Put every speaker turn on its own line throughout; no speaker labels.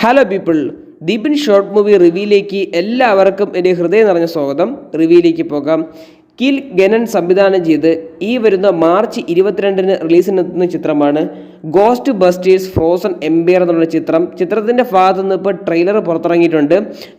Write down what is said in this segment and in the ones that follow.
Hello people, ദീപിൻ short movie റിവ്യൂയിലേക്ക് എല്ലാവർക്കും എൻ്റെ ഹൃദയം നിറഞ്ഞ സ്വാഗതം. റിവ്യൂയിലേക്ക് പോകാം. കിൽ ഗനൻ സംവിധാനം ചെയ്ത് ഈ വരുന്ന മാർച്ച് 22-ന് റിലീസിനെത്തുന്ന ചിത്രമാണ് ഗോസ്റ്റ് ബസ്റ്റേഴ്സ് ഫ്രോസൺ എംപയർ എന്നുള്ള ചിത്രം. ചിത്രത്തിൻ്റെ ഭാഗത്തു നിന്ന് ഇപ്പോൾ ട്രെയിലർ പുറത്തിറങ്ങിയിട്ടുണ്ട്.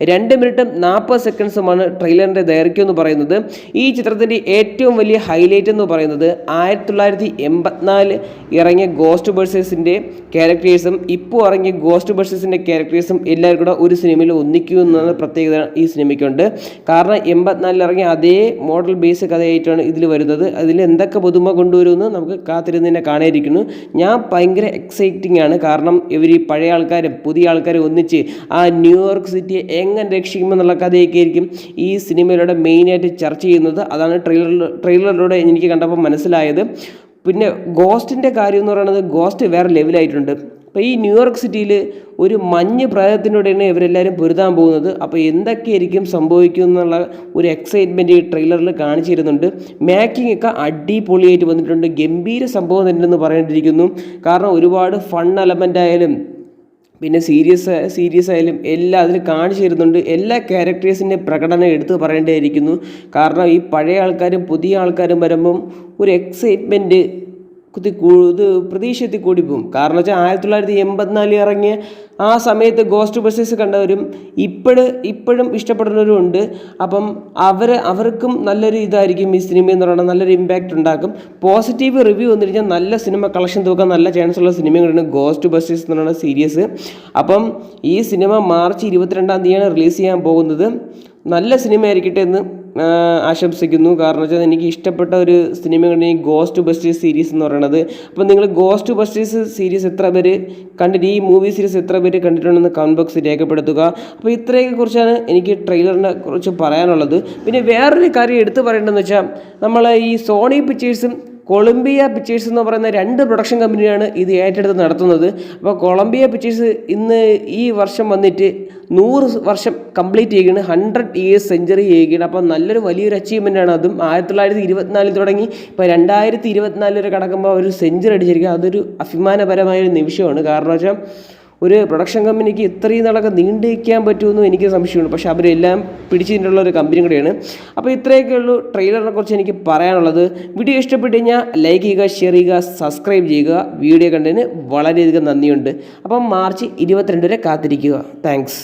2 മിനിറ്റും 40 സെക്കൻഡ്സുമാണ് ട്രെയിലറിൻ്റെ ദൈർഘ്യം എന്ന് പറയുന്നത്. ഈ ചിത്രത്തിൻ്റെ ഏറ്റവും വലിയ ഹൈലൈറ്റ് എന്ന് പറയുന്നത് 1984 ഇറങ്ങിയ ഗോസ്റ്റ് ബസ്റ്റേഴ്സിൻ്റെ ക്യാരക്ടേഴ്സും ഇപ്പോൾ ഇറങ്ങിയ ഗോസ്റ്റ് ബസ്റ്റേഴ്സിൻ്റെ ക്യാരക്ടേഴ്സും എല്ലാവരും കൂടെ ഒരു സിനിമയിൽ ഒന്നിക്കുമെന്നാണ് പ്രത്യേകത ഈ സിനിമയ്ക്കുണ്ട്. കാരണം 84 ഇറങ്ങിയ അതേ മോഡൽ ബേസ് കഥയായിട്ടാണ് ഇതിൽ വരുന്നത്. അതിൽ എന്തൊക്കെ പുതുമ കൊണ്ടുവരുമെന്ന് നമുക്ക് കാത്തിരുന്ന് കാണാതിരിക്കുന്നു. ഞാൻ ഭയങ്കര എക്സൈറ്റിംഗ് ആണ്. കാരണം ഇവർ ഈ പഴയ ആൾക്കാരും പുതിയ ആൾക്കാരും ഒന്നിച്ച് ആ ന്യൂയോർക്ക് സിറ്റിയെ എങ്ങനെ രക്ഷിക്കുമെന്നുള്ള കഥയൊക്കെ ആയിരിക്കും ഈ സിനിമയിലൂടെ മെയിനായിട്ട് ചർച്ച ചെയ്യുന്നത്. അതാണ് ട്രെയിലറിലൂടെ എനിക്ക് കണ്ടപ്പോൾ മനസ്സിലായത്. പിന്നെ ഗോസ്റ്റിൻ്റെ കാര്യം എന്ന് പറയുന്നത് ഗോസ്റ്റ് വേറെ ലെവലായിട്ടുണ്ട്. അപ്പോൾ ഈ ന്യൂയോർക്ക് സിറ്റിയിൽ ഒരു മഞ്ഞ് പ്രളയത്തിലൂടെയാണ് ഇവരെല്ലാവരും പൊരുതാൻ പോകുന്നത്. അപ്പോൾ എന്തൊക്കെയായിരിക്കും സംഭവിക്കും എന്നുള്ള ഒരു എക്സൈറ്റ്മെൻറ്റ് ഈ ട്രെയിലറിൽ കാണിച്ചിരുന്നുണ്ട്. മേക്കിംഗ് ഒക്കെ അടിപൊളിയായിട്ട് വന്നിട്ടുണ്ട്. ഗംഭീര സംഭവം തന്നെയെന്ന് പറയേണ്ടിയിരിക്കുന്നു. കാരണം ഒരുപാട് ഫൺ എലമെൻ്റ് ആയാലും പിന്നെ സീരിയസ് ആയാലും എല്ലാം അതിൽ കാണിച്ചു തരുന്നുണ്ട്. എല്ലാ ക്യാരക്ടേഴ്സിൻ്റെ പ്രകടനം എടുത്ത് പറയേണ്ടിയിരിക്കുന്നു. കാരണം ഈ പഴയ ആൾക്കാരും പുതിയ ആൾക്കാരും വരുമ്പം ഒരു എക്സൈറ്റ്മെൻറ്റ് ഇത് പ്രതീക്ഷയെത്തി കൂടി പോകും. കാരണം വെച്ചാൽ 1984 ഇറങ്ങിയ ആ സമയത്ത് ഗോസ്റ്റ് ബസ്റ്റേഴ്സ് കണ്ടവരും ഇപ്പോഴും ഇഷ്ടപ്പെടുന്നവരും ഉണ്ട്. അപ്പം അവർക്കും നല്ലൊരു ഇതായിരിക്കും ഈ സിനിമ എന്ന് പറയുന്നത്. നല്ലൊരു ഇമ്പാക്റ്റ് ഉണ്ടാക്കും. പോസിറ്റീവ് റിവ്യൂ വന്നു കഴിഞ്ഞാൽ നല്ല സിനിമ കളക്ഷൻ തൂക്കാൻ നല്ല ചാൻസ് ഉള്ള സിനിമകളാണ് ഗോസ്റ്റ് ബസ്റ്റേഴ്സ് എന്ന് പറയുന്ന സീരീസ്. അപ്പം ഈ സിനിമ മാർച്ച് 22-ാം തീയതിയാണ് റിലീസ് ചെയ്യാൻ പോകുന്നത്. നല്ല സിനിമ ആയിരിക്കട്ടെ എന്ന് ആശംസിക്കുന്നു. കാരണം വെച്ചാൽ എനിക്ക് ഇഷ്ടപ്പെട്ട ഒരു സിനിമയാണ് ഈ ഗോസ്റ്റ് ബസ്റ്റേഴ്സ് സീരീസ് എന്ന് പറയുന്നത്. അപ്പോൾ നിങ്ങൾ ഗോസ്റ്റ് ബസ്റ്റേഴ്സ് സീരീസ് എത്ര പേര് കണ്ടിട്ട്, ഈ മൂവി സീരീസ് എത്ര പേര് കണ്ടിട്ടുണ്ടെന്ന് കമൻറ്റ് ബോക്സിൽ രേഖപ്പെടുത്തുക. അപ്പോൾ ഇത്രയൊക്കെ കുറിച്ചാണ് എനിക്ക് ട്രെയിലറിനെ കുറിച്ച് പറയാനുള്ളത്. പിന്നെ വേറൊരു കാര്യം എടുത്തു പറയേണ്ടതെന്ന് വെച്ചാൽ നമ്മൾ ഈ സോണി പിക്ചേഴ്സും കൊളംബിയ പിക്ചേഴ്സ് എന്ന് പറയുന്ന 2 പ്രൊഡക്ഷൻ കമ്പനിയാണ് ഇത് ഏറ്റെടുത്ത് നടത്തുന്നത്. അപ്പോൾ കൊളംബിയ പിക്ചേഴ്സ് ഈ വർഷം വന്നിട്ട് 100 വർഷം കംപ്ലീറ്റ് ചെയ്യുകയാണ്. 100 years സെഞ്ചുറി ചെയ്യുകയാണ്. അപ്പോൾ വലിയൊരു അച്ചീവ്മെൻ്റാണ്. അതും 1924 തുടങ്ങി ഇപ്പോൾ 2024 വരെ കടക്കുമ്പോൾ അവർ സെഞ്ചുറി അടിച്ചിരിക്കുക. അതൊരു അഭിമാനപരമായൊരു നിമിഷമാണ്. കാരണം വെച്ചാൽ ഒരു പ്രൊഡക്ഷൻ കമ്പനിക്ക് ഇത്രയും നാളൊക്കെ നീണ്ടു വയ്ക്കാൻ പറ്റുമെന്നും എനിക്ക് സംശയമുണ്ട്. പക്ഷേ അവരെല്ലാം പിടിച്ചിട്ടുള്ള ഒരു കമ്പനി കൂടെയാണ്. അപ്പോൾ ഇത്രയൊക്കെ ഉള്ളൂ ട്രെയിലറിനെ കുറിച്ച് എനിക്ക് പറയാനുള്ളത്. വീഡിയോ ഇഷ്ടപ്പെട്ട് കഴിഞ്ഞാൽ ലൈക്ക് ചെയ്യുക, ഷെയർ ചെയ്യുക, സബ്സ്ക്രൈബ് ചെയ്യുക. വീഡിയോ കണ്ടതിന് വളരെയധികം നന്ദിയുണ്ട്. അപ്പം മാർച്ച് 22 വരെ കാത്തിരിക്കുക. താങ്ക്സ്.